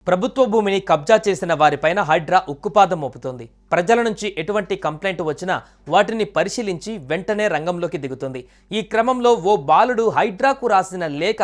ప్రభుత్వ భూమిని కబ్జా చేసిన వారిపైన హైడ్రా ఉక్కుపాదం మోపుతోంది. ప్రజల నుంచి ఎటువంటి కంప్లైంట్ వచ్చినా వాటిని పరిశీలించి వెంటనే రంగంలోకి దిగుతుంది. ఈ క్రమంలో ఓ బాలుడు హైడ్రాకు రాసిన లేఖ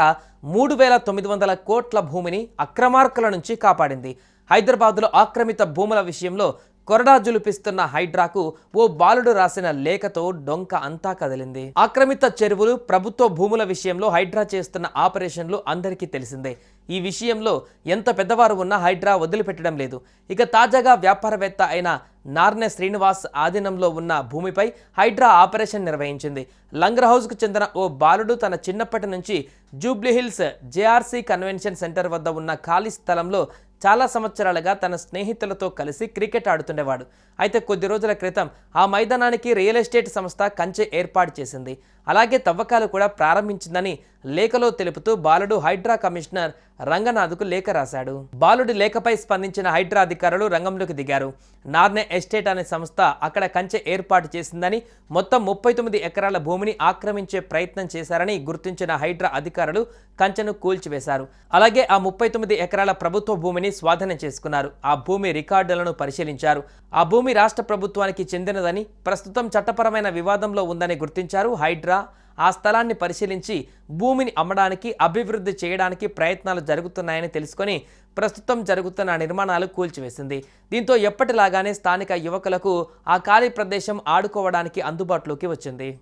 3,900 కోట్ల భూమిని అక్రమార్కుల నుంచి కాపాడింది. హైదరాబాద్లో ఆక్రమిత భూముల విషయంలో కొరడా జులిపిస్తున్న హైడ్రాకు ఓ బాలుడు రాసిన లేఖతో డొంక అంతా కదిలింది. ఆక్రమిత చెరువులు, ప్రభుత్వ భూముల విషయంలో హైడ్రా చేస్తున్న ఆపరేషన్లు అందరికీ తెలిసిందే. ఈ విషయంలో ఎంత పెద్దవారు ఉన్నా హైడ్రా వదిలిపెట్టడం లేదు. ఇక తాజాగా వ్యాపారవేత్త అయిన నార్నె శ్రీనివాస్ ఆధీనంలో ఉన్న భూమిపై హైడ్రా ఆపరేషన్ నిర్వహించింది. లంగర్ హౌస్కు చెందిన ఓ బాలుడు తన చిన్నప్పటి నుంచి జూబ్లీహిల్స్ జేఆర్సీ కన్వెన్షన్ సెంటర్ వద్ద ఉన్న ఖాళీ స్థలంలో చాలా సంవత్సరాలుగా తన స్నేహితులతో కలిసి క్రికెట్ ఆడుతుండేవాడు. అయితే కొద్ది రోజుల క్రితం ఆ మైదానానికి రియల్ ఎస్టేట్ సంస్థ కంచె ఏర్పాటు చేసింది. అలాగే తవ్వకాలు కూడా ప్రారంభించిందని లేఖలో తెలుపుతూ బాలుడు హైడ్రా కమిషనర్ రంగనాథ్కు లేఖ రాశాడు. బాలుడి లేఖపై స్పందించిన హైడ్రా అధికారులు రంగంలోకి దిగారు. నార్నె ఎస్టేట్ అనే సంస్థ అక్కడ కంచె ఏర్పాటు చేసిందని, మొత్తం 39 ఎకరాల భూమిని ఆక్రమించే ప్రయత్నం చేశారని గుర్తించిన హైడ్రా అధికారులు కంచెను కూల్చివేశారు. అలాగే ఆ 39 ఎకరాల ప్రభుత్వ భూమిని స్వాధీనం చేసుకున్నారు. ఆ భూమి రికార్డులను పరిశీలించారు. ఆ భూమి రాష్ట్ర ప్రభుత్వానికి చెందినదని, ప్రస్తుతం చట్టపరమైన వివాదంలో ఉందని గుర్తించారు. హైడ్రా ఆ స్థలాన్ని పరిశీలించి భూమిని అమ్మడానికి, అభివృద్ధి చేయడానికి ప్రయత్నాలు జరుగుతున్నాయని తెలుసుకొని ప్రస్తుతం జరుగుతున్న నిర్మాణాలు కూల్చివేసింది. దీంతో ఎప్పటిలాగానే స్థానిక యువకులకు ఆ ఖాళీ ప్రదేశం ఆడుకోవడానికి అందుబాటులోకి వచ్చింది.